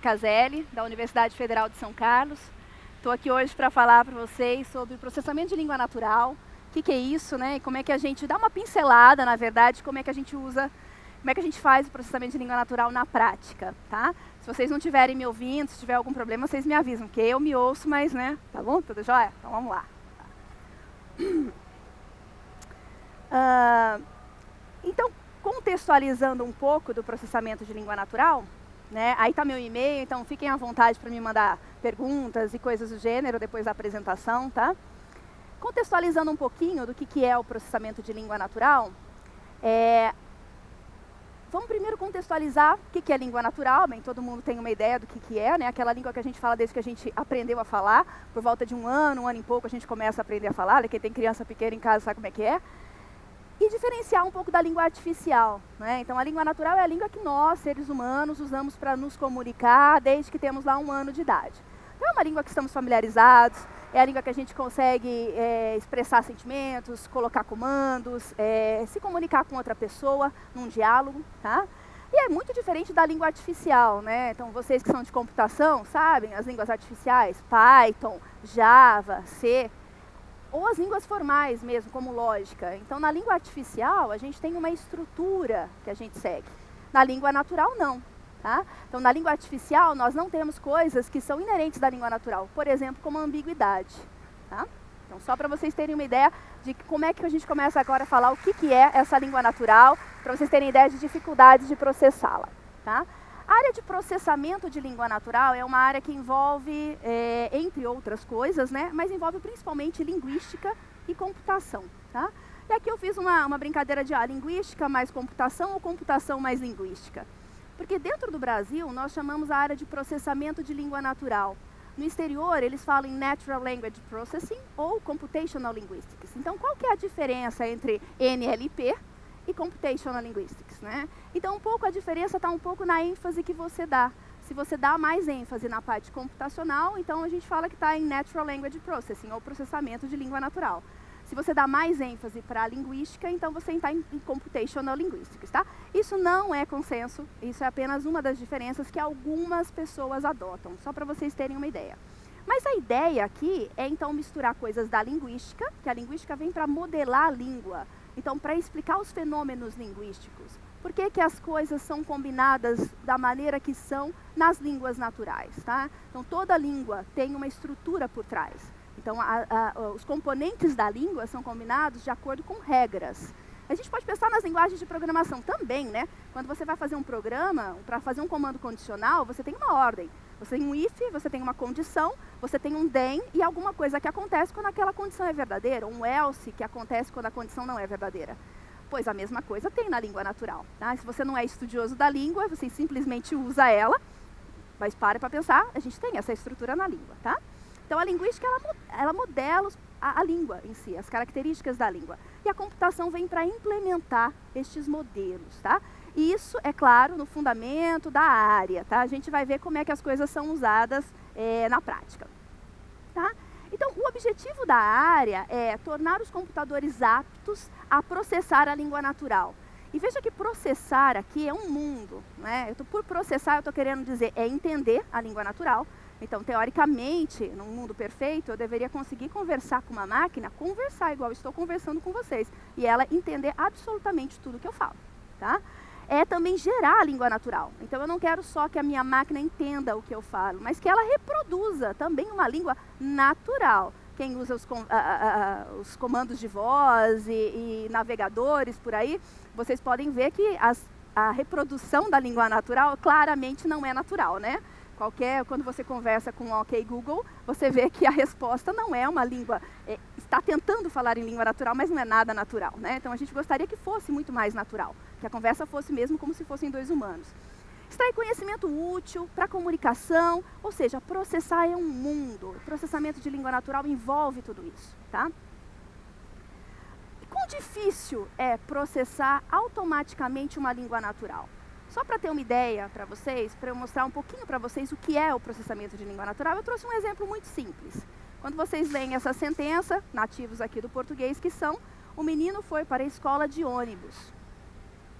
Caselli, da Universidade Federal de São Carlos. Estou aqui hoje para falar para vocês sobre processamento de língua natural, o que é isso, né? E como é que a gente dá uma pincelada, na verdade, como é que a gente usa, como é que a gente faz o processamento de língua natural na prática, tá? Se vocês não estiverem me ouvindo, se tiver algum problema, vocês me avisam, porque eu me ouço, mas, né, tá bom? Tudo jóia? Então vamos lá. Então, contextualizando um pouco do processamento de língua natural, né, aí está meu e-mail, então fiquem à vontade para me mandar perguntas e coisas do gênero depois da apresentação, tá? Contextualizando um pouquinho do que é o processamento de língua natural, vamos primeiro contextualizar o que é língua natural. Bem, todo mundo tem uma ideia do que é, né? Aquela língua que a gente fala desde que a gente aprendeu a falar. Por volta de um ano e pouco, a gente começa a aprender a falar. Quem tem criança pequena em casa sabe como é que é. E diferenciar um pouco da língua artificial, né? Então, a língua natural é a língua que nós, seres humanos, usamos para nos comunicar desde que temos lá 1 ano de idade. Então, é uma língua que estamos familiarizados, é a língua que a gente consegue expressar sentimentos, colocar comandos, se comunicar com outra pessoa num diálogo, tá? E é muito diferente da língua artificial, né? Então, vocês que são de computação, sabem as línguas artificiais, Python, Java, C, ou as línguas formais mesmo, como lógica. Então, na língua artificial, a gente tem uma estrutura que a gente segue. Na língua natural, não. Tá? Então, na língua artificial, nós não temos coisas que são inerentes da língua natural. Por exemplo, como a ambiguidade. Tá? Então, só para vocês terem uma ideia de como é que a gente começa agora a falar o que é essa língua natural, para vocês terem ideia de dificuldades de processá-la. Tá? A área de processamento de língua natural é uma área que envolve, entre outras coisas, né, mas envolve principalmente linguística e computação. Tá? E aqui eu fiz uma brincadeira de linguística mais computação ou computação mais linguística. Porque dentro do Brasil, nós chamamos a área de processamento de língua natural. No exterior, eles falam em Natural Language Processing ou Computational Linguistics. Então, qual que é a diferença entre NLP e Computational Linguistics, né? Então, a diferença está um pouco na ênfase que você dá. Se você dá mais ênfase na parte computacional, então a gente fala que está em Natural Language Processing, ou processamento de língua natural. Se você dá mais ênfase para a linguística, então você está em Computational Linguistics, tá? Isso não é consenso, isso é apenas uma das diferenças que algumas pessoas adotam, só para vocês terem uma ideia. Mas a ideia aqui é, então, misturar coisas da linguística, que a linguística vem para modelar a língua, então, para explicar os fenômenos linguísticos. Por que as coisas são combinadas da maneira que são nas línguas naturais, tá? Então, toda língua tem uma estrutura por trás. Então, os componentes da língua são combinados de acordo com regras. A gente pode pensar nas linguagens de programação também, né? Quando você vai fazer um programa, para fazer um comando condicional, você tem uma ordem. Você tem um if, você tem uma condição, você tem um then e alguma coisa que acontece quando aquela condição é verdadeira, ou um else que acontece quando a condição não é verdadeira. Pois a mesma coisa tem na língua natural. Tá? Se você não é estudioso da língua, você simplesmente usa ela, mas para pensar, a gente tem essa estrutura na língua, tá? Então, a linguística, ela modela a língua em si, as características da língua. E a computação vem para implementar estes modelos, tá? E isso, é claro, no fundamento da área, tá? A gente vai ver como é que as coisas são usadas na prática, tá? Então, o objetivo da área é tornar os computadores aptos a processar a língua natural. E veja que processar aqui é um mundo, né? Por processar, eu estou querendo dizer, entender a língua natural. Então, teoricamente, num mundo perfeito, eu deveria conseguir conversar com uma máquina, conversar igual eu estou conversando com vocês, e ela entender absolutamente tudo que eu falo, tá? É também gerar a língua natural. Então, eu não quero só que a minha máquina entenda o que eu falo, mas que ela reproduza também uma língua natural. Quem usa os comandos de voz e navegadores por aí, vocês podem ver que a reprodução da língua natural claramente não é natural, né? Quando você conversa com o OK Google, você vê que a resposta não é uma língua, está tentando falar em língua natural, mas não é nada natural, né? Então, a gente gostaria que fosse muito mais natural, que a conversa fosse mesmo como se fossem 2 humanos. Extrair conhecimento útil para comunicação, ou seja, processar é um mundo. O processamento de língua natural envolve tudo isso, tá? E quão difícil é processar automaticamente uma língua natural? Só para ter uma ideia para vocês, para eu mostrar um pouquinho para vocês o que é o processamento de língua natural, eu trouxe um exemplo muito simples. Quando vocês leem essa sentença, nativos aqui do português, que são: o menino foi para a escola de ônibus.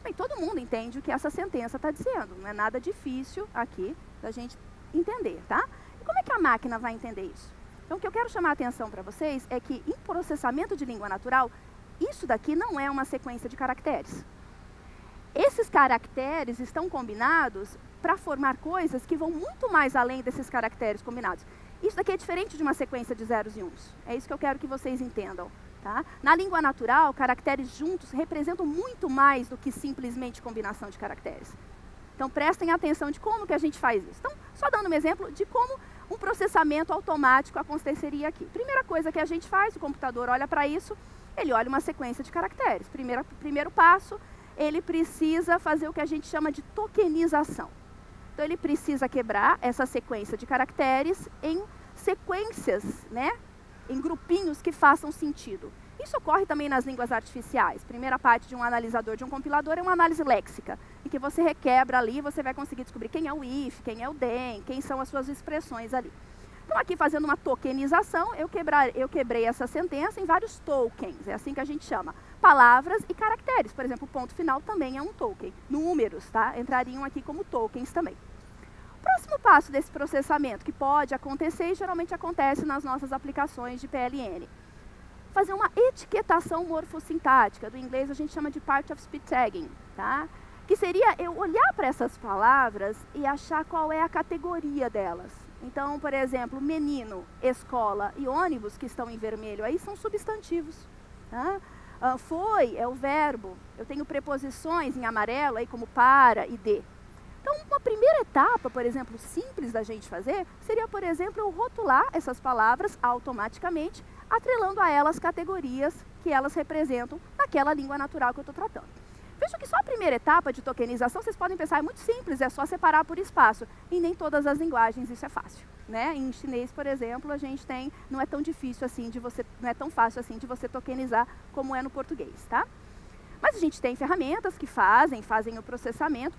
Bem, todo mundo entende o que essa sentença está dizendo, não é nada difícil aqui da gente entender, tá? E como é que a máquina vai entender isso? Então, o que eu quero chamar a atenção para vocês é que, em processamento de língua natural, isso daqui não é uma sequência de caracteres. Esses caracteres estão combinados para formar coisas que vão muito mais além desses caracteres combinados. Isso daqui é diferente de uma sequência de zeros e uns. É isso que eu quero que vocês entendam. Tá? Na língua natural, caracteres juntos representam muito mais do que simplesmente combinação de caracteres. Então, prestem atenção de como que a gente faz isso. Então, só dando um exemplo de como um processamento automático aconteceria aqui. Primeira coisa que a gente faz, o computador olha para isso, ele olha uma sequência de caracteres. Primeiro passo, ele precisa fazer o que a gente chama de tokenização. Então, ele precisa quebrar essa sequência de caracteres em sequências, né? Em grupinhos que façam sentido. Isso ocorre também nas línguas artificiais. Primeira parte de um analisador, de um compilador, é uma análise léxica, em que você requebra ali, você vai conseguir descobrir quem é o if, quem é o then, quem são as suas expressões ali. Então, aqui fazendo uma tokenização, eu quebrei essa sentença em vários tokens, é assim que a gente chama. Palavras e caracteres, por exemplo, o ponto final também é um token. Números, tá? Entrariam aqui como tokens também. Próximo passo desse processamento, que pode acontecer e geralmente acontece nas nossas aplicações de PLN. Fazer uma etiquetação morfossintática, do inglês a gente chama de part of speech tagging, tá? Que seria eu olhar para essas palavras e achar qual é a categoria delas. Então, por exemplo, menino, escola e ônibus, que estão em vermelho aí, são substantivos. Tá? Foi é o verbo. Eu tenho preposições em amarelo aí como para e de. Então, uma primeira etapa, por exemplo, simples da gente fazer, seria, por exemplo, eu rotular essas palavras automaticamente, atrelando a elas categorias que elas representam naquela língua natural que eu estou tratando. Veja que só a primeira etapa de tokenização, vocês podem pensar, é muito simples, é só separar por espaço. E nem todas as linguagens isso é fácil. Né? Em chinês, por exemplo, a gente tem, não é tão difícil assim de você, não é tão fácil assim de você tokenizar como é no português, tá? Mas a gente tem ferramentas que fazem o processamento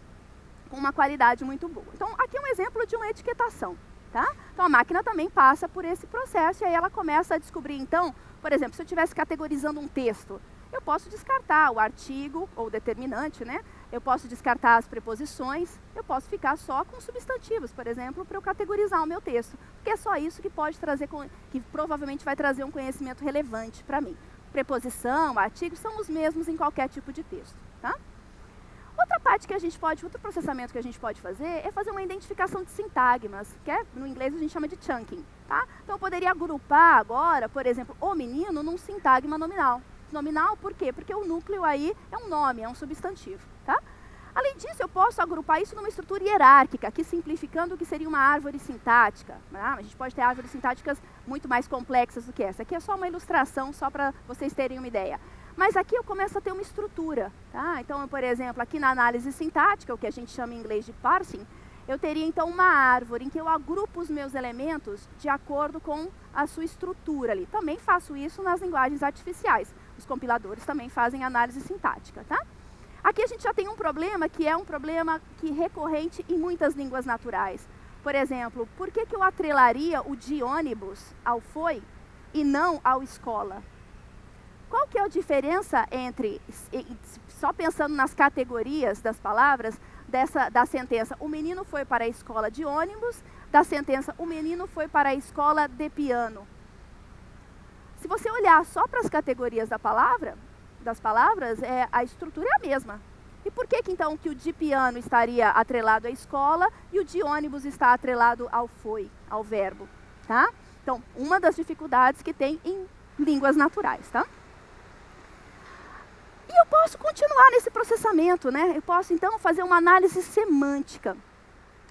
com uma qualidade muito boa. Então, aqui é um exemplo de uma etiquetação, tá? Então, a máquina também passa por esse processo e aí ela começa a descobrir, então, por exemplo, se eu estivesse categorizando um texto, eu posso descartar o artigo ou determinante, né? Eu posso descartar as preposições, eu posso ficar só com substantivos, por exemplo, para eu categorizar o meu texto, porque é só isso que pode trazer, que provavelmente vai trazer um conhecimento relevante para mim. Preposição, artigo, são os mesmos em qualquer tipo de texto, tá? Outro processamento que a gente pode fazer é fazer uma identificação de sintagmas, que no inglês a gente chama de chunking, tá? Então eu poderia agrupar agora, por exemplo, o menino num sintagma nominal. Nominal por quê? Porque o núcleo aí é um nome, é um substantivo, tá? Além disso, eu posso agrupar isso numa estrutura hierárquica, aqui simplificando o que seria uma árvore sintática. A gente pode ter árvores sintáticas muito mais complexas do que essa. Aqui é só uma ilustração, só para vocês terem uma ideia. Mas aqui eu começo a ter uma estrutura, tá? Então, por exemplo, aqui na análise sintática, o que a gente chama em inglês de parsing, eu teria então uma árvore em que eu agrupo os meus elementos de acordo com a sua estrutura ali. Também faço isso nas linguagens artificiais. Os compiladores também fazem análise sintática, tá? Aqui a gente já tem um problema que é um problema recorrente em muitas línguas naturais. Por exemplo, por que eu atrelaria o de ônibus ao foi e não ao escola? Qual que é a diferença entre, só pensando nas categorias das palavras, da sentença, o menino foi para a escola de ônibus, da sentença, o menino foi para a escola de piano? Se você olhar só para as categorias das palavras, a estrutura é a mesma. E por que então que o de piano estaria atrelado à escola e o de ônibus está atrelado ao foi, ao verbo, tá? Então, uma das dificuldades que tem em línguas naturais, tá? E eu posso continuar nesse processamento, né? Eu posso, então, fazer uma análise semântica,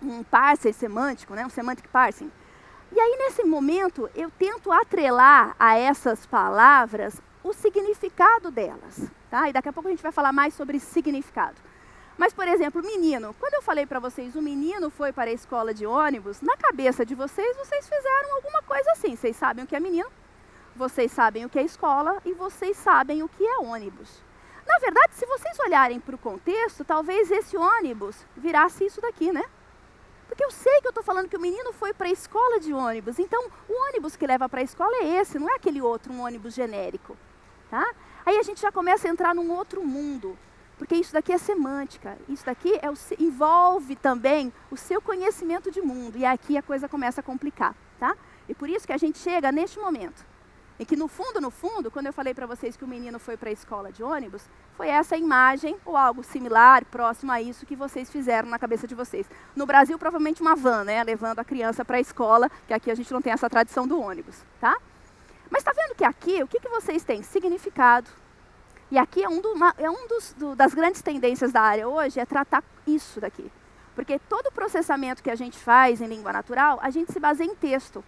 um parser semântico, né? Um semantic parsing. E aí, nesse momento, eu tento atrelar a essas palavras o significado delas, tá? E daqui a pouco a gente vai falar mais sobre significado. Mas, por exemplo, menino. Quando eu falei para vocês, o menino foi para a escola de ônibus, na cabeça de vocês, vocês fizeram alguma coisa assim. Vocês sabem o que é menino, vocês sabem o que é escola e vocês sabem o que é ônibus. Na verdade, se vocês olharem para o contexto, talvez esse ônibus virasse isso daqui, né? Porque eu sei que eu estou falando que o menino foi para a escola de ônibus. Então, o ônibus que leva para a escola é esse, não é aquele outro, um ônibus genérico. Tá? Aí a gente já começa a entrar num outro mundo. Porque isso daqui é semântica, isso daqui envolve também o seu conhecimento de mundo, e aqui a coisa começa a complicar, tá? E por isso que a gente chega neste momento, em que no fundo, quando eu falei para vocês que o menino foi para a escola de ônibus, foi essa imagem, ou algo similar, próximo a isso que vocês fizeram na cabeça de vocês. No Brasil, provavelmente uma van, né, levando a criança para a escola, que aqui a gente não tem essa tradição do ônibus, tá? Mas está vendo que aqui, o que vocês têm? Significado. E aqui das grandes tendências da área hoje é tratar isso daqui. Porque todo o processamento que a gente faz em língua natural, a gente se baseia em texto.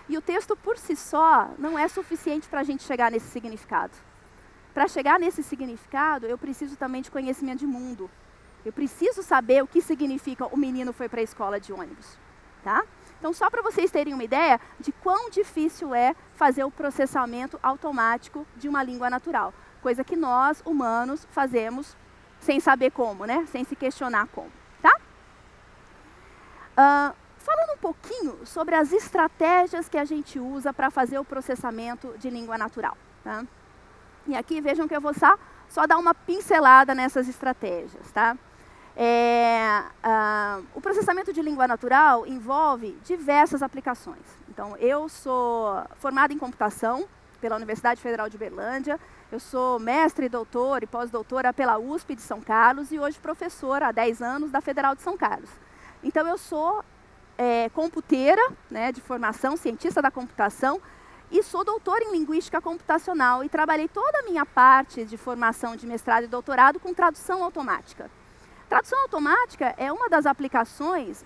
E o texto por si só não é suficiente para a gente chegar nesse significado. Para chegar nesse significado, eu preciso também de conhecimento de mundo. Eu preciso saber o que significa o menino foi para a escola de ônibus. Tá? Então, só para vocês terem uma ideia de quão difícil é fazer o processamento automático de uma língua natural. Coisa que nós, humanos, fazemos sem saber como, né? Sem se questionar como. Tá? Falando um pouquinho sobre as estratégias que a gente usa para fazer o processamento de língua natural. Tá? E aqui vejam que eu vou só dar uma pincelada nessas estratégias. Tá? O processamento de língua natural envolve diversas aplicações. Então, eu sou formada em computação pela Universidade Federal de Uberlândia, eu sou mestre, doutor e pós-doutora pela USP de São Carlos e hoje professora há 10 anos da Federal de São Carlos. Então, eu sou computeira, né, de formação, cientista da computação, e sou doutora em linguística computacional e trabalhei toda a minha parte de formação de mestrado e doutorado com tradução automática. Tradução automática é uma das aplicações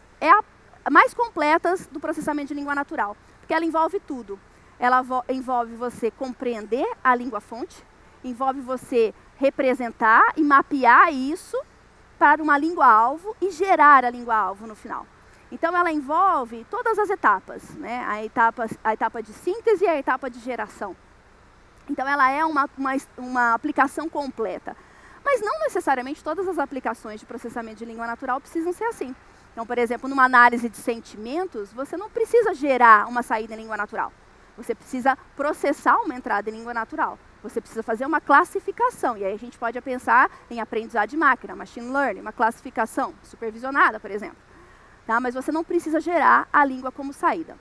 mais completas do processamento de língua natural, porque ela envolve tudo. Ela envolve você compreender a língua-fonte, envolve você representar e mapear isso para uma língua-alvo e gerar a língua-alvo no final. Então, ela envolve todas as etapas, né? A etapa de síntese e a etapa de geração. Então, ela é uma aplicação completa. Mas não necessariamente todas as aplicações de processamento de língua natural precisam ser assim. Então, por exemplo, numa análise de sentimentos, você não precisa gerar uma saída em língua natural. Você precisa processar uma entrada em língua natural. Você precisa fazer uma classificação. E aí a gente pode pensar em aprendizado de máquina, machine learning, uma classificação supervisionada, por exemplo. Tá? Mas você não precisa gerar a língua como saída.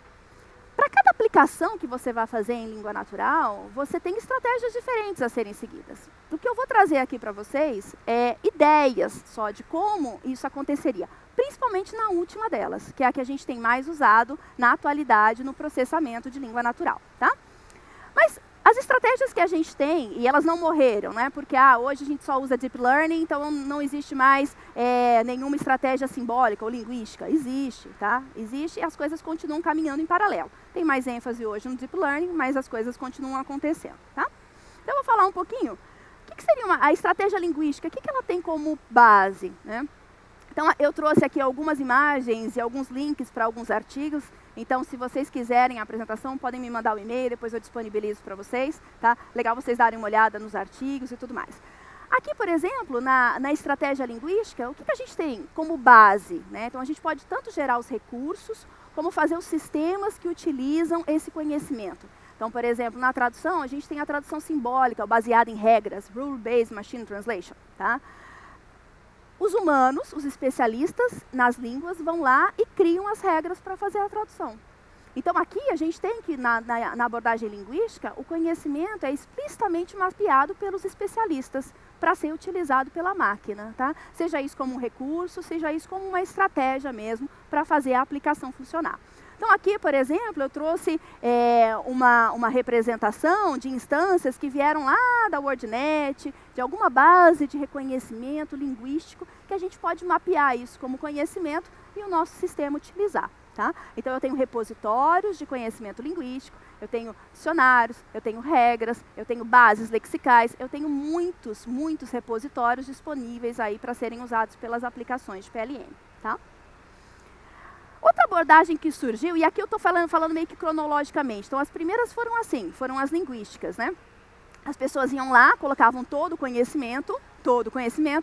Para cada aplicação que você vai fazer em língua natural, você tem estratégias diferentes a serem seguidas. O que eu vou trazer aqui para vocês é ideias só de como isso aconteceria, principalmente na última delas, que é a que a gente tem mais usado na atualidade no processamento de língua natural. Tá? Mas as estratégias que a gente tem, e elas não morreram, né? Porque hoje a gente só usa Deep Learning, então não existe mais nenhuma estratégia simbólica ou linguística. Existe, tá? Existe e as coisas continuam caminhando em paralelo. Tem mais ênfase hoje no Deep Learning, mas as coisas continuam acontecendo, tá? Então, eu vou falar um pouquinho. O que seria a estratégia linguística? O que ela tem como base, né? Então, eu trouxe aqui algumas imagens e alguns links para alguns artigos. Então, se vocês quiserem a apresentação, podem me mandar o e-mail, depois eu disponibilizo para vocês. Tá? Legal vocês darem uma olhada nos artigos e tudo mais. Aqui, por exemplo, na estratégia linguística, o que a gente tem como base? Né? Então, a gente pode tanto gerar os recursos, como fazer os sistemas que utilizam esse conhecimento. Então, por exemplo, na tradução, a gente tem a tradução simbólica, baseada em regras, Rule-Based Machine Translation. Tá? Os humanos, os especialistas nas línguas, vão lá e criam as regras para fazer a tradução. Então, aqui a gente tem que, na abordagem linguística, o conhecimento é explicitamente mapeado pelos especialistas para ser utilizado pela máquina. Tá? Seja isso como um recurso, seja isso como uma estratégia mesmo para fazer a aplicação funcionar. Então, aqui, por exemplo, eu trouxe uma representação de instâncias que vieram lá da WordNet, de alguma base de reconhecimento linguístico, que a gente pode mapear isso como conhecimento e o nosso sistema utilizar. Tá? Então, eu tenho repositórios de conhecimento linguístico, eu tenho dicionários, eu tenho regras, eu tenho bases lexicais, eu tenho muitos repositórios disponíveis aí para serem usados pelas aplicações de PLM. Tá? Outra abordagem que surgiu, e aqui eu estou falando meio que cronologicamente, então as primeiras foram assim, foram as linguísticas, né? As pessoas iam lá, colocavam todo o conhecimento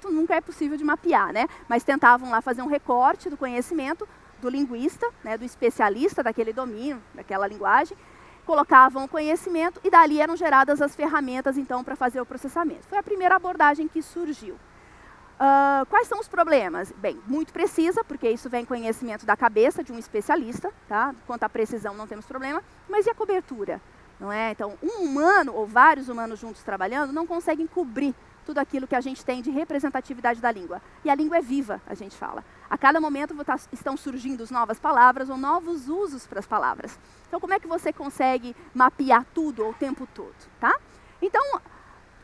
nunca é possível de mapear, né? Mas tentavam lá fazer um recorte do conhecimento do linguista, né, do especialista daquele domínio, daquela linguagem, colocavam o conhecimento e dali eram geradas as ferramentas, então, para fazer o processamento. Foi a primeira abordagem que surgiu. Quais são os problemas? Bem, muito precisa, porque isso vem conhecimento da cabeça de um especialista, tá? Quanto à precisão não temos problema, mas e a cobertura? Não é? Então, um humano ou vários humanos juntos trabalhando não conseguem cobrir tudo aquilo que a gente tem de representatividade da língua. E a língua é viva, a gente fala. A cada momento estão surgindo novas palavras ou novos usos para as palavras. Então, como é que você consegue mapear tudo o tempo todo? Tá? Então,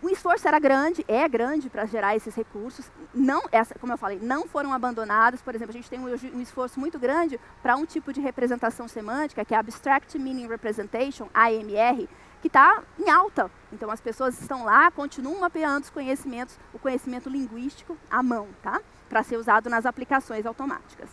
o esforço era grande, é grande para gerar esses recursos. Não, como eu falei, não foram abandonados. Por exemplo, a gente tem um esforço muito grande para um tipo de representação semântica, que é Abstract Meaning Representation, AMR, que está em alta. Então, as pessoas estão lá, continuam mapeando os conhecimentos, o conhecimento linguístico à mão, tá? Para ser usado nas aplicações automáticas.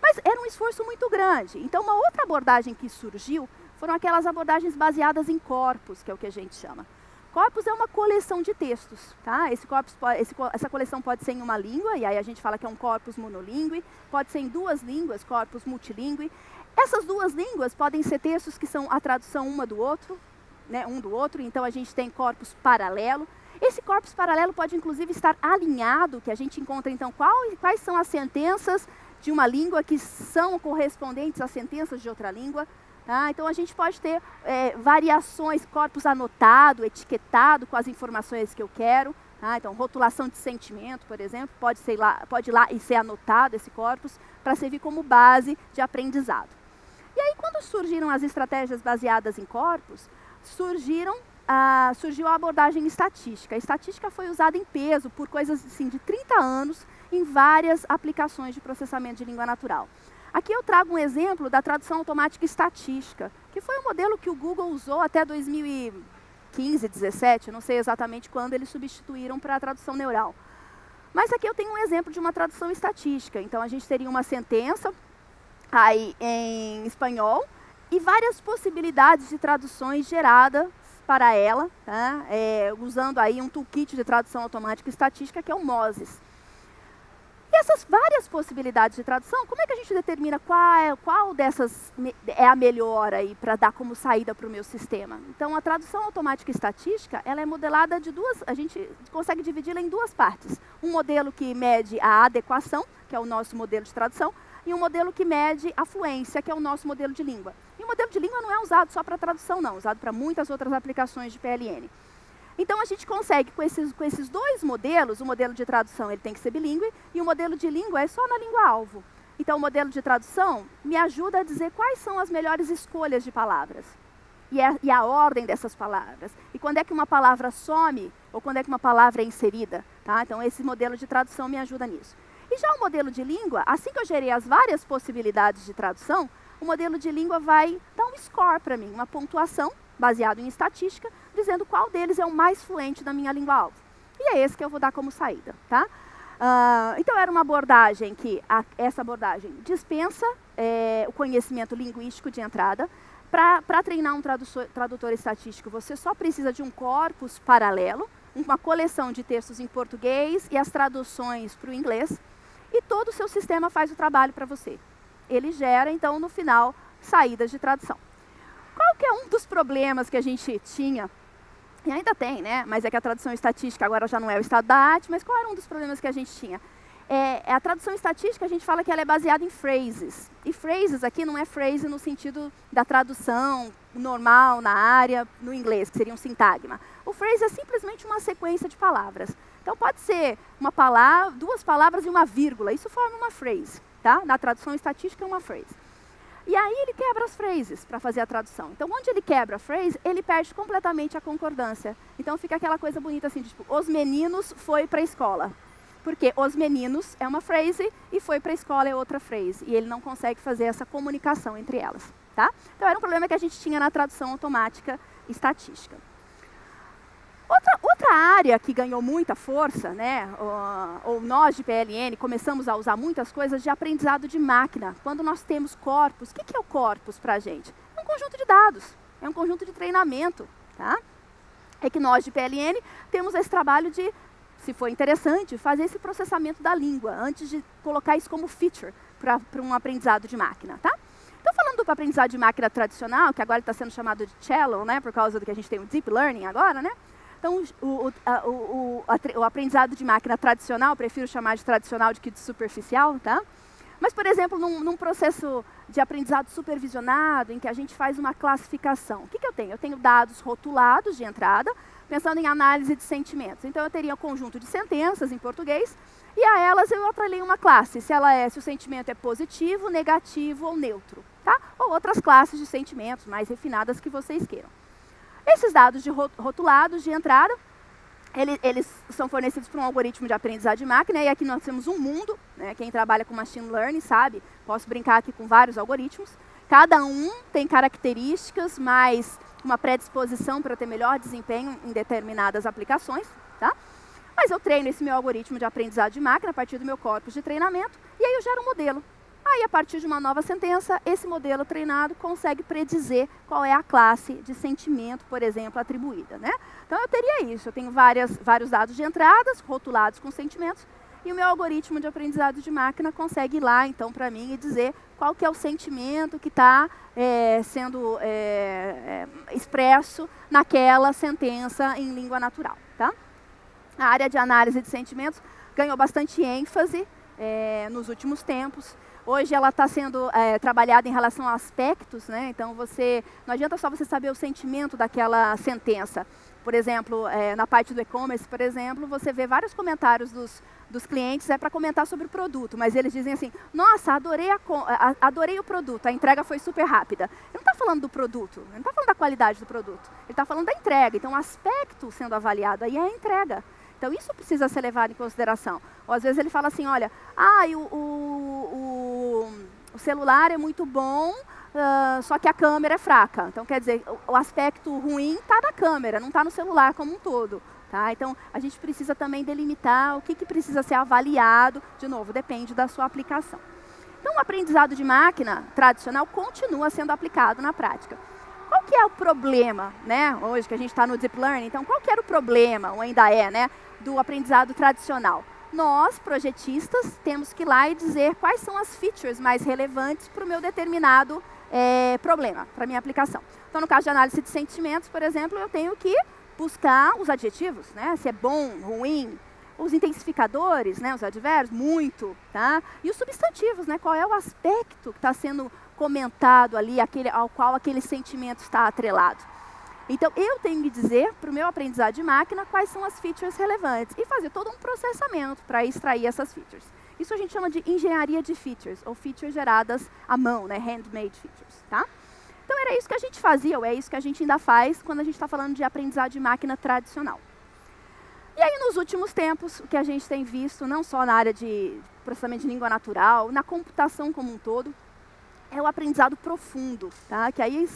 Mas era um esforço muito grande. Então, uma outra abordagem que surgiu foram aquelas abordagens baseadas em corpos, que é o que a gente chama. Corpus é uma coleção de textos, tá? Essa coleção pode ser em uma língua, e aí a gente fala que é um corpus monolíngue, pode ser em duas línguas, corpus multilíngue. Essas duas línguas podem ser textos que são a tradução uma do outro, né, um do outro, então a gente tem corpus paralelo. Esse corpus paralelo pode inclusive estar alinhado, que a gente encontra então quais são as sentenças de uma língua que são correspondentes às sentenças de outra língua. Tá? Então, a gente pode ter variações, corpus anotado, etiquetado com as informações que eu quero. Tá? Então, rotulação de sentimento, por exemplo, pode ir lá e ser anotado esse corpus para servir como base de aprendizado. E aí, quando surgiram as estratégias baseadas em corpus, surgiu a abordagem estatística. A estatística foi usada em peso por coisas assim, de 30 anos em várias aplicações de processamento de língua natural. Aqui eu trago um exemplo da tradução automática estatística, que foi um modelo que o Google usou até 2015, 2017, não sei exatamente quando eles substituíram para a tradução neural. Mas aqui eu tenho um exemplo de uma tradução estatística. Então, a gente teria uma sentença aí em espanhol e várias possibilidades de traduções geradas para ela, tá? Usando aí um toolkit de tradução automática estatística, que é o Moses. E essas várias possibilidades de tradução, como é que a gente determina qual dessas é a melhor aí para dar como saída para o meu sistema? Então, a tradução automática estatística, ela é modelada de a gente consegue dividi-la em duas partes. Um modelo que mede a adequação, que é o nosso modelo de tradução, e um modelo que mede a fluência, que é o nosso modelo de língua. E o modelo de língua não é usado só para tradução, não, é usado para muitas outras aplicações de PLN. Então, a gente consegue, com esses dois modelos, o modelo de tradução ele tem que ser bilíngue, e o modelo de língua é só na língua-alvo. Então, o modelo de tradução me ajuda a dizer quais são as melhores escolhas de palavras. E a ordem dessas palavras. E quando é que uma palavra some, ou quando é que uma palavra é inserida. Tá? Então, esse modelo de tradução me ajuda nisso. E já o modelo de língua, assim que eu gerei as várias possibilidades de tradução, o modelo de língua vai dar um score para mim, uma pontuação, baseado em estatística, dizendo qual deles é o mais fluente da minha língua-alvo. E é esse que eu vou dar como saída. Tá? Então, era uma abordagem que, essa abordagem dispensa o conhecimento linguístico de entrada. Para treinar um tradutor estatístico, você só precisa de um corpus paralelo, uma coleção de textos em português e as traduções para o inglês, e todo o seu sistema faz o trabalho para você. Ele gera, então, no final, saídas de tradução. Qual que é um dos problemas que a gente tinha? E ainda tem, né? Mas é que a tradução estatística agora já não é o estado da arte, mas qual era um dos problemas que a gente tinha? A tradução estatística, a gente fala que ela é baseada em phrases. E phrases aqui não é phrase no sentido da tradução normal, na área, no inglês, que seria um sintagma. O phrase é simplesmente uma sequência de palavras. Então, pode ser uma palavra, duas palavras e uma vírgula. Isso forma uma phrase, tá? Na tradução estatística é uma phrase. E aí ele quebra as phrases para fazer a tradução. Então, onde ele quebra a phrase, ele perde completamente a concordância. Então, fica aquela coisa bonita assim, tipo, os meninos foi para a escola. Porque os meninos é uma phrase e foi para a escola é outra phrase. E ele não consegue fazer essa comunicação entre elas. Tá? Então, era um problema que a gente tinha na tradução automática estatística. Outra área que ganhou muita força, né, ou nós de PLN começamos a usar muitas coisas de aprendizado de máquina. Quando nós temos corpus, o que é o corpus para a gente? É um conjunto de dados, é um conjunto de treinamento. Tá? É que nós de PLN temos esse trabalho de, se for interessante, fazer esse processamento da língua, antes de colocar isso como feature para um aprendizado de máquina. Tá? Então, falando do aprendizado de máquina tradicional, que agora está sendo chamado de shallow, né, por causa do que a gente tem o deep learning agora, né? Então, o aprendizado de máquina tradicional, prefiro chamar de tradicional do que de superficial, tá? Mas, por exemplo, num processo de aprendizado supervisionado, em que a gente faz uma classificação, o que eu tenho? Eu tenho dados rotulados de entrada, pensando em análise de sentimentos. Então, eu teria um conjunto de sentenças em português, e a elas eu atrelei uma classe, se o sentimento é positivo, negativo ou neutro, tá? Ou outras classes de sentimentos mais refinadas que vocês queiram. Esses dados rotulados de entrada, eles são fornecidos por um algoritmo de aprendizado de máquina, e aqui nós temos um mundo, né? Quem trabalha com machine learning sabe, posso brincar aqui com vários algoritmos, cada um tem características, mais uma predisposição para ter melhor desempenho em determinadas aplicações, tá? Mas eu treino esse meu algoritmo de aprendizado de máquina a partir do meu corpus de treinamento, e aí eu gero um modelo. Aí, a partir de uma nova sentença, esse modelo treinado consegue predizer qual é a classe de sentimento, por exemplo, atribuída, né? Então, eu teria isso. Eu tenho vários dados de entradas, rotulados com sentimentos, e o meu algoritmo de aprendizado de máquina consegue ir lá, então, para mim, e dizer qual que é o sentimento que está sendo expresso naquela sentença em língua natural, tá? A área de análise de sentimentos ganhou bastante ênfase nos últimos tempos. Hoje ela está sendo trabalhada em relação a aspectos, né? Então não adianta só você saber o sentimento daquela sentença. Por exemplo, na parte do e-commerce, por exemplo, você vê vários comentários dos clientes para comentar sobre o produto, mas eles dizem assim, nossa, adorei o produto, a entrega foi super rápida. Ele não está falando do produto, ele não está falando da qualidade do produto, ele está falando da entrega. Então, o aspecto sendo avaliado aí é a entrega. Então, isso precisa ser levado em consideração. Ou, às vezes, ele fala assim, olha, o celular é muito bom, só que a câmera é fraca. Então, quer dizer, o aspecto ruim está na câmera, não está no celular como um todo. Tá? Então, a gente precisa também delimitar o que precisa ser avaliado. De novo, depende da sua aplicação. Então, o aprendizado de máquina tradicional continua sendo aplicado na prática. Qual que é o problema, né? Hoje que a gente está no Deep Learning, então qual que era o problema, ou ainda é, né, do aprendizado tradicional? Nós, projetistas, temos que ir lá e dizer quais são as features mais relevantes para o meu determinado problema, para a minha aplicação. Então, no caso de análise de sentimentos, por exemplo, eu tenho que buscar os adjetivos, né? Se é bom, ruim, os intensificadores, né? Os advérbios, muito, tá? E os substantivos, né? Qual é o aspecto que está sendo comentado ali, ao qual aquele sentimento está atrelado. Então, eu tenho que dizer para o meu aprendizado de máquina quais são as features relevantes e fazer todo um processamento para extrair essas features. Isso a gente chama de engenharia de features, ou features geradas à mão, né? Handmade features, tá? Então, era isso que a gente fazia, ou é isso que a gente ainda faz quando a gente está falando de aprendizado de máquina tradicional. E aí, nos últimos tempos, o que a gente tem visto, não só na área de processamento de língua natural, na computação como um todo, é o aprendizado profundo, tá? Que aí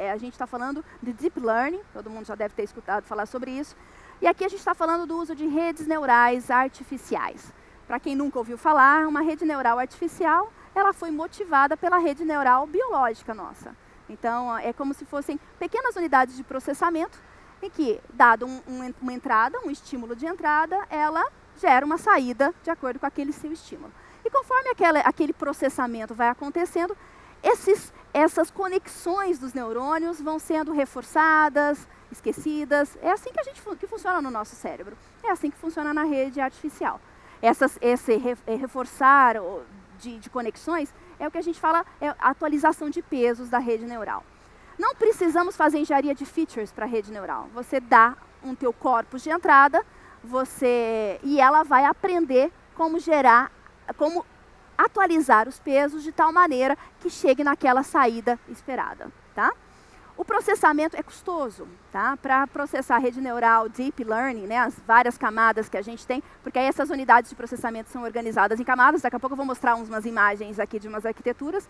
a gente está falando de Deep Learning, todo mundo já deve ter escutado falar sobre isso, e aqui a gente está falando do uso de redes neurais artificiais. Para quem nunca ouviu falar, uma rede neural artificial, ela foi motivada pela rede neural biológica nossa. Então, é como se fossem pequenas unidades de processamento, em que, dado uma entrada, um estímulo de entrada, ela gera uma saída de acordo com aquele seu estímulo. E conforme aquele processamento vai acontecendo, essas conexões dos neurônios vão sendo reforçadas, esquecidas. É assim que funciona no nosso cérebro. É assim que funciona na rede artificial. Esse reforçar de conexões é o que a gente fala, é a atualização de pesos da rede neural. Não precisamos fazer engenharia de features para a rede neural. Você dá um teu corpus de entrada, e ela vai aprender como atualizar os pesos de tal maneira que chegue naquela saída esperada, tá? O processamento é custoso, tá? Para processar a rede neural, Deep Learning, né, as várias camadas que a gente tem, porque aí essas unidades de processamento são organizadas em camadas, daqui a pouco eu vou mostrar umas imagens aqui de umas arquiteturas,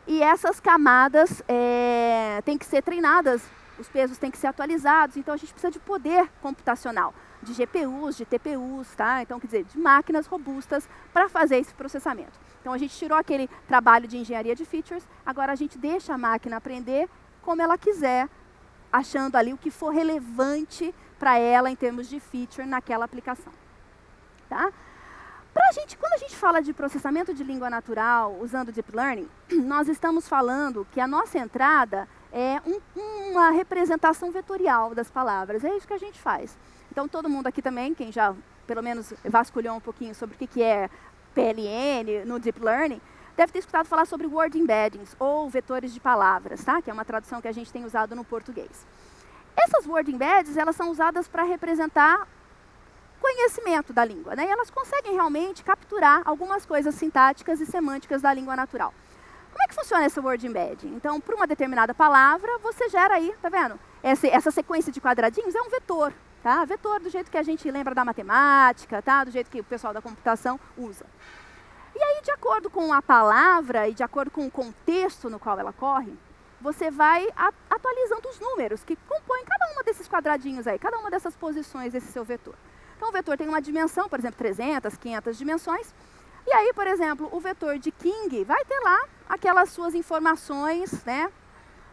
e essas camadas têm que ser treinadas, os pesos têm que ser atualizados, então a gente precisa de poder computacional, de GPUs, de TPUs, tá? Então, quer dizer, de máquinas robustas para fazer esse processamento. Então, a gente tirou aquele trabalho de engenharia de features, agora a gente deixa a máquina aprender como ela quiser, achando ali o que for relevante para ela em termos de feature naquela aplicação. Tá? Quando a gente fala de processamento de língua natural usando Deep Learning, nós estamos falando que a nossa entrada é uma representação vetorial das palavras. É isso que a gente faz. Então, todo mundo aqui também, quem já pelo menos vasculhou um pouquinho sobre o que é PLN no Deep Learning, deve ter escutado falar sobre word embeddings, ou vetores de palavras, tá? Que é uma tradução que a gente tem usado no português. Essas word embeddings, elas são usadas para representar conhecimento da língua, né? E elas conseguem realmente capturar algumas coisas sintáticas e semânticas da língua natural. Como é que funciona essa word embedding? Então, para uma determinada palavra, você gera aí, tá vendo? Essa sequência de quadradinhos é um vetor, tá? Vetor do jeito que a gente lembra da matemática, tá? Do jeito que o pessoal da computação usa. E aí, de acordo com a palavra e de acordo com o contexto no qual ela corre, você vai atualizando os números que compõem cada uma desses quadradinhos aí, cada uma dessas posições desse seu vetor. Então, o vetor tem uma dimensão, por exemplo, 300, 500 dimensões. E aí, por exemplo, o vetor de King vai ter lá aquelas suas informações, né?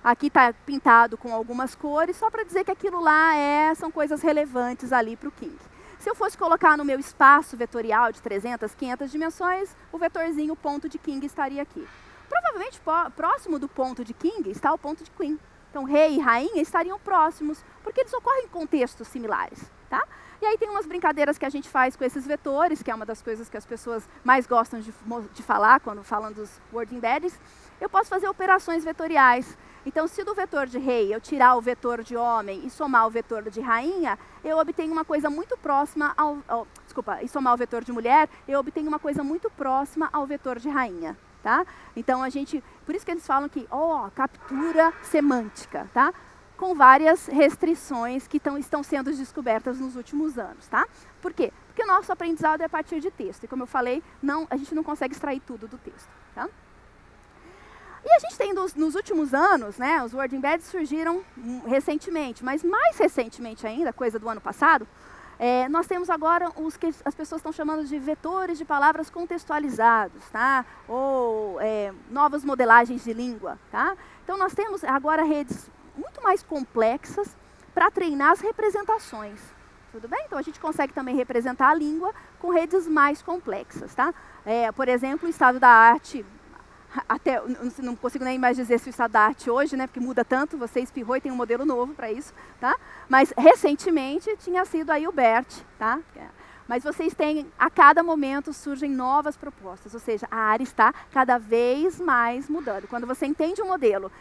Aqui está pintado com algumas cores, só para dizer que aquilo lá são coisas relevantes ali para o King. Se eu fosse colocar no meu espaço vetorial de 300, 500 dimensões, o vetorzinho ponto de King estaria aqui. Provavelmente, próximo do ponto de King está o ponto de Queen. Então, rei e rainha estariam próximos, porque eles ocorrem em contextos similares, tá? E aí tem umas brincadeiras que a gente faz com esses vetores, que é uma das coisas que as pessoas mais gostam de falar quando falam dos word embeddings. Eu posso fazer operações vetoriais. Então, se do vetor de rei eu tirar o vetor de homem e somar o vetor de rainha, eu obtenho uma coisa muito próxima e somar o vetor de mulher, eu obtenho uma coisa muito próxima ao vetor de rainha, tá? Então, por isso que eles falam que, captura semântica, tá? Com várias restrições que estão sendo descobertas nos últimos anos, tá? Por quê? Porque o nosso aprendizado é a partir de texto. E como eu falei, a gente não consegue extrair tudo do texto, tá? E a gente tem, nos últimos anos, né, os word embeds surgiram recentemente, mas mais recentemente ainda, coisa do ano passado, nós temos agora os que as pessoas estão chamando de vetores de palavras contextualizados, tá? Ou novas modelagens de língua, tá? Então, nós temos agora redes muito mais complexas para treinar as representações. Tudo bem? Então, a gente consegue também representar a língua com redes mais complexas, tá? Por exemplo, o estado da arte, até não consigo nem mais dizer se o estado da arte hoje, né, porque muda tanto, você espirrou e tem um modelo novo para isso, tá? Mas, recentemente, tinha sido aí o BERT, tá? Mas vocês têm, a cada momento surgem novas propostas, ou seja, a área está cada vez mais mudando. Quando você entende um modelo,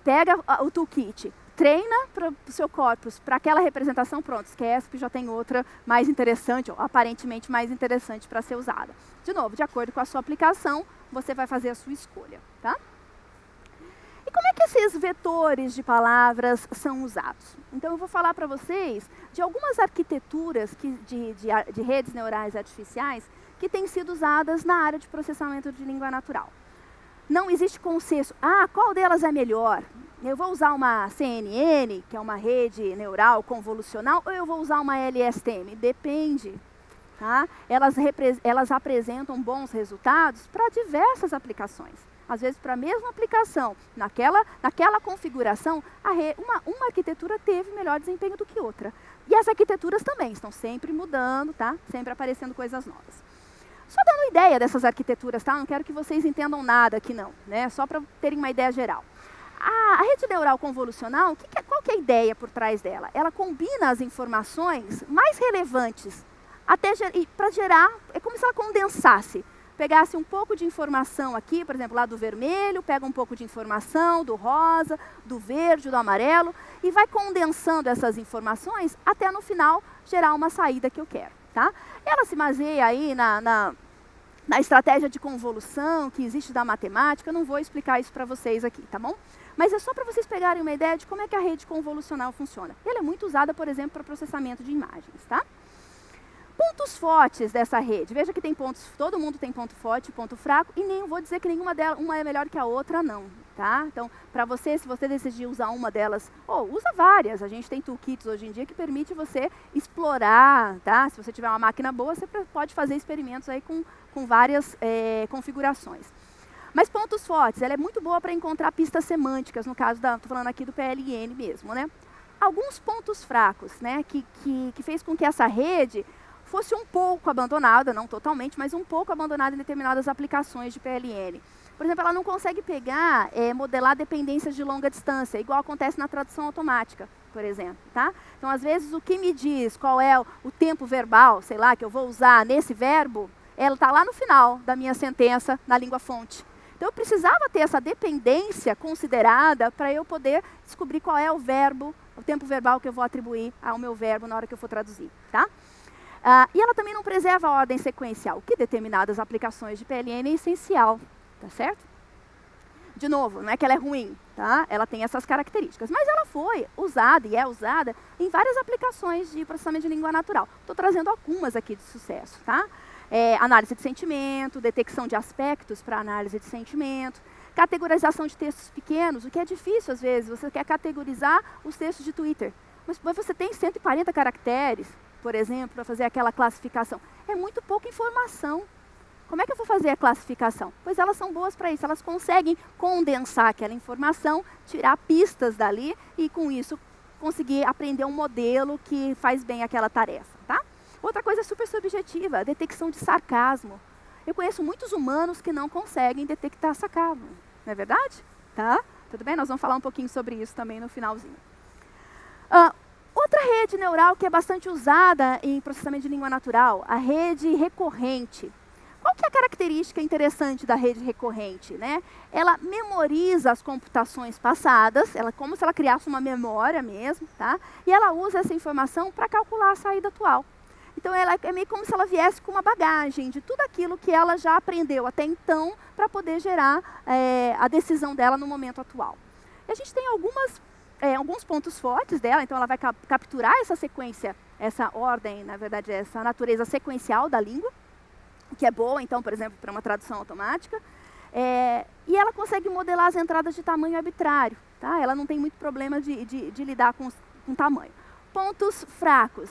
pega o toolkit, treina para o seu corpus, para aquela representação, pronto, esquece que já tem outra mais interessante, ou aparentemente mais interessante para ser usada. De novo, de acordo com a sua aplicação, você vai fazer a sua escolha, tá? E como é que esses vetores de palavras são usados? Então, eu vou falar para vocês de algumas arquiteturas de redes neurais artificiais que têm sido usadas na área de processamento de língua natural. Não existe consenso. Qual delas é melhor? Eu vou usar uma CNN, que é uma rede neural convolucional, ou eu vou usar uma LSTM? Depende. Tá? Elas apresentam bons resultados para diversas aplicações. Às vezes, para a mesma aplicação, naquela configuração, uma arquitetura teve melhor desempenho do que outra. E as arquiteturas também estão sempre mudando, tá? Sempre aparecendo coisas novas. Só dando ideia dessas arquiteturas, tá? Não quero que vocês entendam nada aqui não, né? Só para terem uma ideia geral. A rede neural convolucional, qual que é a ideia por trás dela? Ela combina as informações mais relevantes para gerar, é como se ela condensasse. Pegasse um pouco de informação aqui, por exemplo, lá do vermelho, pega um pouco de informação do rosa, do verde, do amarelo, e vai condensando essas informações até no final gerar uma saída que eu quero. Tá? Ela se baseia aí na estratégia de convolução que existe da matemática, eu não vou explicar isso para vocês aqui, tá bom? Mas é só para vocês pegarem uma ideia de como é que a rede convolucional funciona. Ela é muito usada, por exemplo, para processamento de imagens, tá? Pontos fortes dessa rede. Veja que tem pontos, todo mundo tem ponto forte e ponto fraco, e nem vou dizer que uma é melhor que a outra, não. Tá? Então, para você, se você decidir usar uma delas, usa várias. A gente tem toolkits hoje em dia que permite você explorar, tá? Se você tiver uma máquina boa, você pode fazer experimentos aí com várias configurações. Mas pontos fortes, ela é muito boa para encontrar pistas semânticas, no caso estou falando aqui do PLN mesmo, né? Alguns pontos fracos, né, que fez com que essa rede fosse um pouco abandonada, não totalmente, mas um pouco abandonada em determinadas aplicações de PLN. Por exemplo, ela não consegue pegar, modelar dependências de longa distância, igual acontece na tradução automática, por exemplo, tá? Então, às vezes, o que me diz qual é o tempo verbal, sei lá, que eu vou usar nesse verbo, ela está lá no final da minha sentença na língua fonte. Então, eu precisava ter essa dependência considerada para eu poder descobrir qual é o verbo, o tempo verbal que eu vou atribuir ao meu verbo na hora que eu for traduzir, tá? E ela também não preserva a ordem sequencial, que determinadas aplicações de PLN é essencial, tá certo? De novo, não é que ela é ruim, tá? Ela tem essas características, mas ela foi usada e é usada em várias aplicações de processamento de língua natural. Estou trazendo algumas aqui de sucesso, tá? Análise de sentimento, detecção de aspectos para análise de sentimento, categorização de textos pequenos, o que é difícil às vezes, você quer categorizar os textos de Twitter, mas você tem 140 caracteres, por exemplo, para fazer aquela classificação. É muito pouca informação. Como é que eu vou fazer a classificação? Pois elas são boas para isso, elas conseguem condensar aquela informação, tirar pistas dali e, com isso, conseguir aprender um modelo que faz bem aquela tarefa, tá? Outra coisa super subjetiva, a detecção de sarcasmo. Eu conheço muitos humanos que não conseguem detectar sarcasmo, não é verdade? Tá? Tudo bem? Nós vamos falar um pouquinho sobre isso também no finalzinho. Outra rede neural que é bastante usada em processamento de língua natural, a rede recorrente. Qual que é a característica interessante da rede recorrente, né? Ela memoriza as computações passadas, como se ela criasse uma memória mesmo, tá? E ela usa essa informação para calcular a saída atual. Então, ela é meio como se ela viesse com uma bagagem de tudo aquilo que ela já aprendeu até então para poder gerar a decisão dela no momento atual. E a gente tem alguns pontos fortes dela, então ela vai capturar essa sequência, essa ordem, na verdade, essa natureza sequencial da língua, que é boa, então, por exemplo, para uma tradução automática. E ela consegue modelar as entradas de tamanho arbitrário, tá? Ela não tem muito problema de lidar com tamanho. Pontos fracos.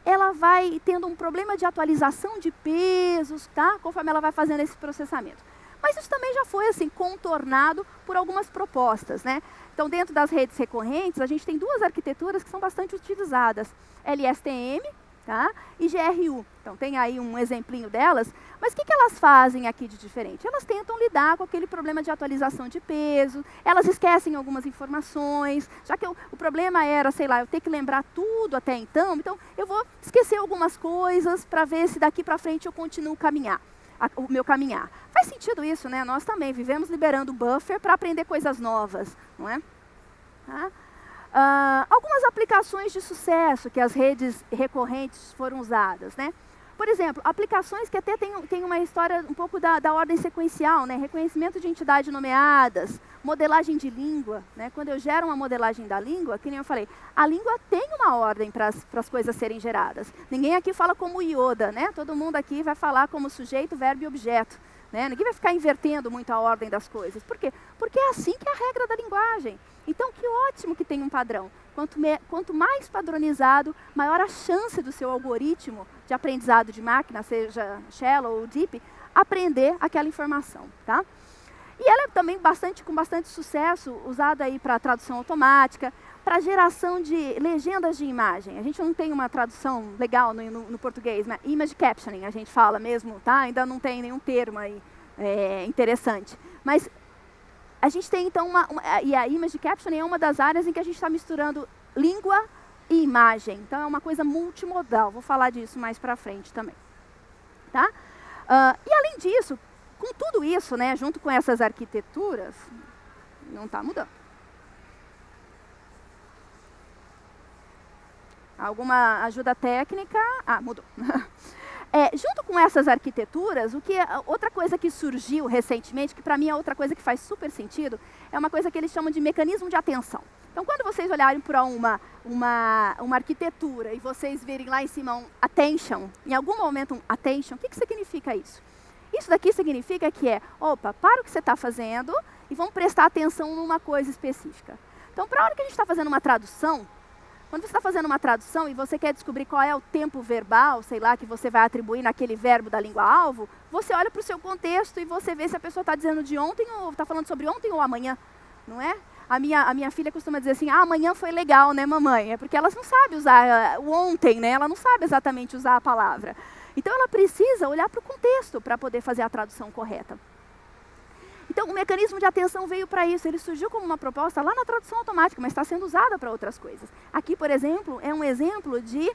Ela vai tendo um problema de atualização de pesos, tá? Conforme ela vai fazendo esse processamento. Mas isso também já foi assim, contornado por algumas propostas, né? Então, dentro das redes recorrentes, a gente tem duas arquiteturas que são bastante utilizadas. LSTM, tá? E GRU. Então, tem aí um exemplinho delas. Mas o que elas fazem aqui de diferente? Elas tentam lidar com aquele problema de atualização de peso, elas esquecem algumas informações, já que o problema era, sei lá, eu ter que lembrar tudo até então eu vou esquecer algumas coisas para ver se daqui para frente eu continuo o meu caminhar. Faz sentido isso, né? Nós também vivemos liberando buffer para aprender coisas novas, não é? Tá? Algumas aplicações de sucesso que as redes recorrentes foram usadas, né? Por exemplo, aplicações que até tem uma história um pouco da ordem sequencial, né? Reconhecimento de entidades nomeadas, modelagem de língua, né? Quando eu gero uma modelagem da língua, que nem eu falei, a língua tem uma ordem para as coisas serem geradas. Ninguém aqui fala como Yoda, né? Todo mundo aqui vai falar como sujeito, verbo e objeto, né? Ninguém vai ficar invertendo muito a ordem das coisas. Por quê? Porque é assim que é a regra da linguagem. Então, que ótimo que tem um padrão. Quanto mais padronizado, maior a chance do seu algoritmo de aprendizado de máquina, seja shallow ou deep, aprender aquela informação, tá? E ela é também com bastante sucesso usada aí para tradução automática, para geração de legendas de imagem. A gente não tem uma tradução legal no português, né? Image captioning, a gente fala mesmo, tá? Ainda não tem nenhum termo aí interessante. Mas a gente tem, então, e a image captioning é uma das áreas em que a gente está misturando língua e imagem. Então, é uma coisa multimodal. Vou falar disso mais para frente também. Tá? E, além disso, com tudo isso, né, junto com essas arquiteturas, não está mudando. Alguma ajuda técnica? Mudou. Junto com essas arquiteturas, outra coisa que surgiu recentemente, que para mim é outra coisa que faz super sentido, é uma coisa que eles chamam de mecanismo de atenção. Então, quando vocês olharem para uma arquitetura e vocês verem lá em cima um attention, em algum momento um attention, o que significa isso? Isso daqui significa que opa, para o que você está fazendo e vamos prestar atenção numa coisa específica. Então, para a hora que a gente está fazendo uma tradução, quando você está fazendo uma tradução e você quer descobrir qual é o tempo verbal, sei lá, que você vai atribuir naquele verbo da língua-alvo, você olha para o seu contexto e você vê se a pessoa está dizendo de ontem ou está falando sobre ontem ou amanhã, não é? A minha filha costuma dizer assim, amanhã foi legal, né, mamãe? É porque ela não sabe usar o ontem, né? Ela não sabe exatamente usar a palavra. Então, ela precisa olhar para o contexto para poder fazer a tradução correta. Então, o mecanismo de atenção veio para isso. Ele surgiu como uma proposta lá na tradução automática, mas está sendo usada para outras coisas. Aqui, por exemplo, é um exemplo de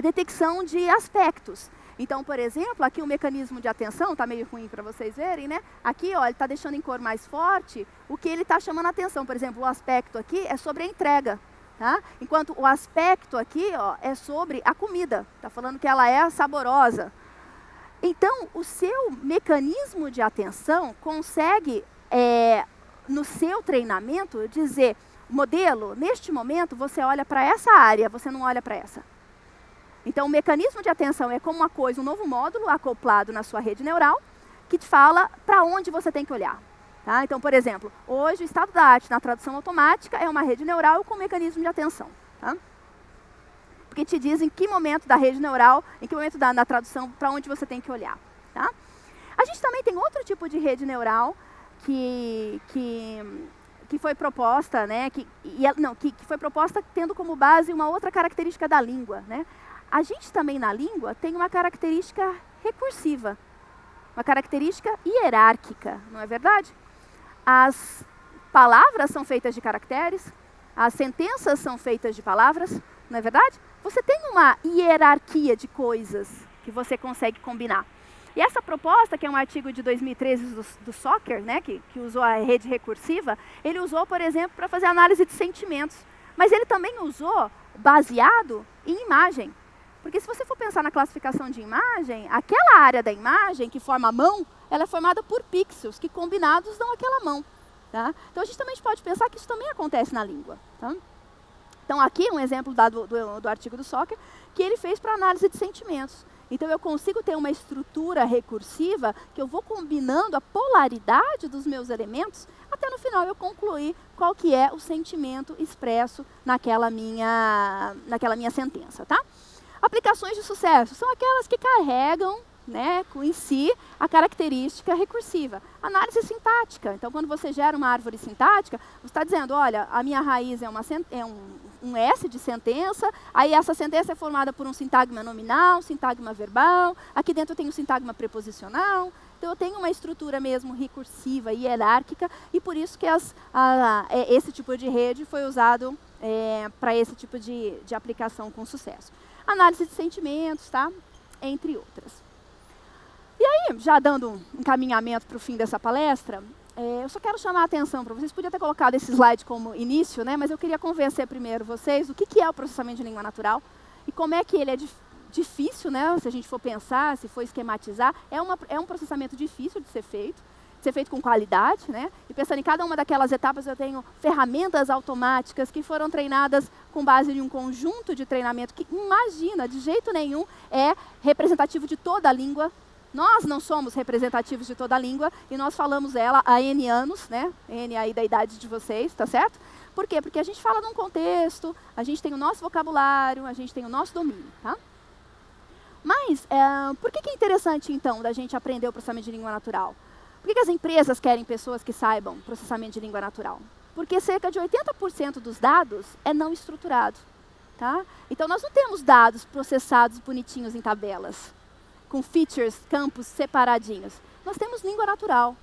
detecção de aspectos. Então, por exemplo, aqui o mecanismo de atenção, está meio ruim para vocês verem, né? Aqui, ó, ele está deixando em cor mais forte o que ele está chamando a atenção. Por exemplo, o aspecto aqui é sobre a entrega. Tá? Enquanto o aspecto aqui, ó, é sobre a comida. Está falando que ela é saborosa. Então, o seu mecanismo de atenção consegue, no seu treinamento, dizer, modelo, neste momento você olha para essa área, você não olha para essa. Então, o mecanismo de atenção é como uma coisa, um novo módulo acoplado na sua rede neural, que te fala para onde você tem que olhar. Tá? Então, por exemplo, hoje o estado da arte na tradução automática é uma rede neural com mecanismo de atenção. Tá? Porque te diz em que momento da rede neural, em que momento da tradução, para onde você tem que olhar. Tá? A gente também tem outro tipo de rede neural que foi proposta, né, que foi proposta tendo como base uma outra característica da língua. Né? A gente também na língua tem uma característica recursiva, uma característica hierárquica, não é verdade? As palavras são feitas de caracteres, as sentenças são feitas de palavras, não é verdade? Você tem uma hierarquia de coisas que você consegue combinar. E essa proposta, que é um artigo de 2013 do Soccer, né, que usou a rede recursiva, ele usou, por exemplo, para fazer análise de sentimentos. Mas ele também usou baseado em imagem. Porque se você for pensar na classificação de imagem, aquela área da imagem que forma a mão, ela é formada por pixels, que combinados dão aquela mão. Tá? Então a gente também pode pensar que isso também acontece na língua. Tá? Então aqui um exemplo do artigo do Soccer, que ele fez para análise de sentimentos. Então eu consigo ter uma estrutura recursiva que eu vou combinando a polaridade dos meus elementos, até no final eu concluir qual que é o sentimento expresso naquela minha sentença. Tá? Aplicações de sucesso são aquelas que carregam, né, em si a característica recursiva. Análise sintática. Então, quando você gera uma árvore sintática, você está dizendo, olha, a minha raiz é um S de sentença, aí essa sentença é formada por um sintagma nominal, sintagma verbal, aqui dentro eu tenho um sintagma preposicional. Então, eu tenho uma estrutura mesmo recursiva e hierárquica, e por isso que esse tipo de rede foi usado para esse tipo de aplicação com sucesso. Análise de sentimentos, tá? Entre outras. E aí, já dando um encaminhamento para o fim dessa palestra, eu só quero chamar a atenção para vocês. Podia ter colocado esse slide como início, né? Mas eu queria convencer primeiro vocês do que é o processamento de língua natural e como é que ele é difícil, né? Se a gente for pensar, se for esquematizar, é um processamento difícil de ser feito com qualidade, né? E pensando em cada uma daquelas etapas, eu tenho ferramentas automáticas que foram treinadas com base em um conjunto de treinamento que, imagina, de jeito nenhum é representativo de toda a língua. Nós não somos representativos de toda a língua e nós falamos ela há N anos, né? N aí da idade de vocês, tá certo? Por quê? Porque a gente fala num contexto, a gente tem o nosso vocabulário, a gente tem o nosso domínio, tá? Mas, por que é interessante, então, da gente aprender o processamento de língua natural? Por que as empresas querem pessoas que saibam processamento de língua natural? Porque cerca de 80% dos dados é não estruturado. Tá? Então, nós não temos dados processados bonitinhos em tabelas, com features, campos separadinhos. Nós temos língua natural.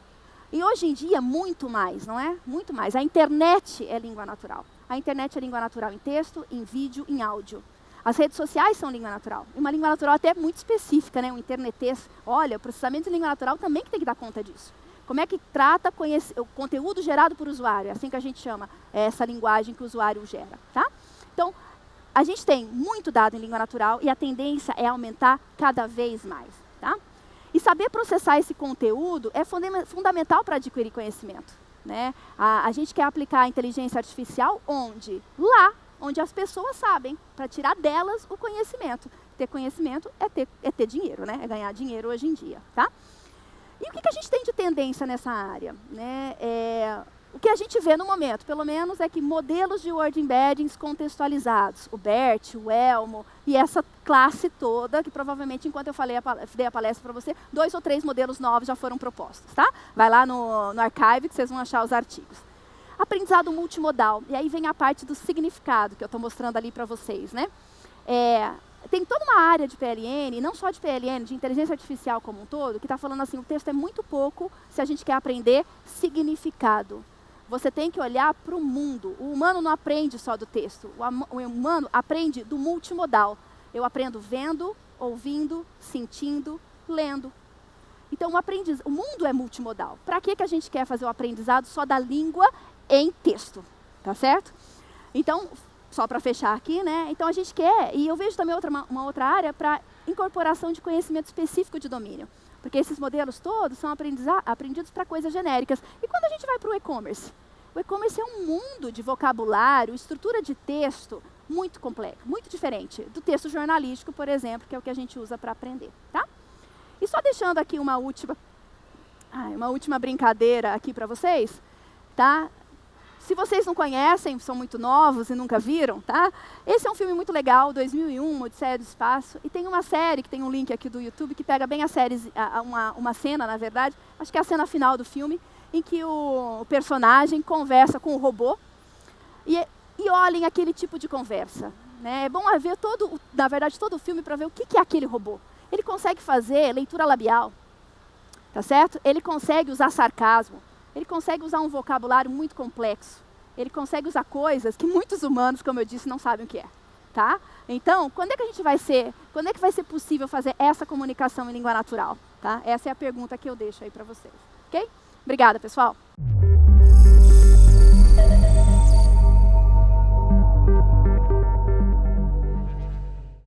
E hoje em dia, muito mais, não é? Muito mais. A internet é língua natural. A internet é língua natural em texto, em vídeo, em áudio. As redes sociais são língua natural. Uma língua natural até muito específica, né? Um internetês. Olha, o processamento de língua natural também que tem que dar conta disso. Como é que trata o conteúdo gerado por usuário? É assim que a gente chama essa linguagem que o usuário gera. Tá? Então, a gente tem muito dado em língua natural e a tendência é aumentar cada vez mais. Tá? E saber processar esse conteúdo é fundamental para adquirir conhecimento. Né? A gente quer aplicar a inteligência artificial onde? Lá onde as pessoas sabem, para tirar delas o conhecimento. Ter conhecimento é ter dinheiro, né? É ganhar dinheiro hoje em dia. Tá? E o que a gente tem de tendência nessa área? Né? O que a gente vê no momento, pelo menos, é que modelos de word embeddings contextualizados, o BERT, o Elmo e essa classe toda, que provavelmente, enquanto eu dei a palestra para você, 2 ou 3 modelos novos já foram propostos. Tá? Vai lá no archive que vocês vão achar os artigos. Aprendizado multimodal. E aí vem a parte do significado, que eu estou mostrando ali para vocês. Né? tem toda uma área de PLN, não só de PLN, de inteligência artificial como um todo, que está falando assim, o texto é muito pouco se a gente quer aprender significado. Você tem que olhar para o mundo. O humano não aprende só do texto. O humano aprende do multimodal. Eu aprendo vendo, ouvindo, sentindo, lendo. Então, o mundo é multimodal. Para que a gente quer fazer o aprendizado só da língua em texto? Tá certo? Então, só para fechar aqui, né? Então, a gente quer, e eu vejo também uma outra área para incorporação de conhecimento específico de domínio. Porque esses modelos todos são aprendidos para coisas genéricas. E quando a gente vai para o e-commerce? O e-commerce é um mundo de vocabulário, estrutura de texto muito complexo, muito diferente do texto jornalístico, por exemplo, que é o que a gente usa para aprender, tá? E só deixando aqui uma última brincadeira aqui para vocês, tá? Se vocês não conhecem, são muito novos e nunca viram, tá? Esse é um filme muito legal, 2001, Odisseia do Espaço, e tem uma série, que tem um link aqui do YouTube, que pega bem a série, uma cena, na verdade, acho que é a cena final do filme, em que o personagem conversa com o robô, e olhem aquele tipo de conversa, né? É bom ver na verdade, todo o filme para ver o que é aquele robô. Ele consegue fazer leitura labial, tá certo? Ele consegue usar sarcasmo, ele consegue usar um vocabulário muito complexo, ele consegue usar coisas que muitos humanos, como eu disse, não sabem o que é, tá? Então, quando é que vai ser possível fazer essa comunicação em língua natural, tá? Essa é a pergunta que eu deixo aí para vocês, ok? Obrigada, pessoal.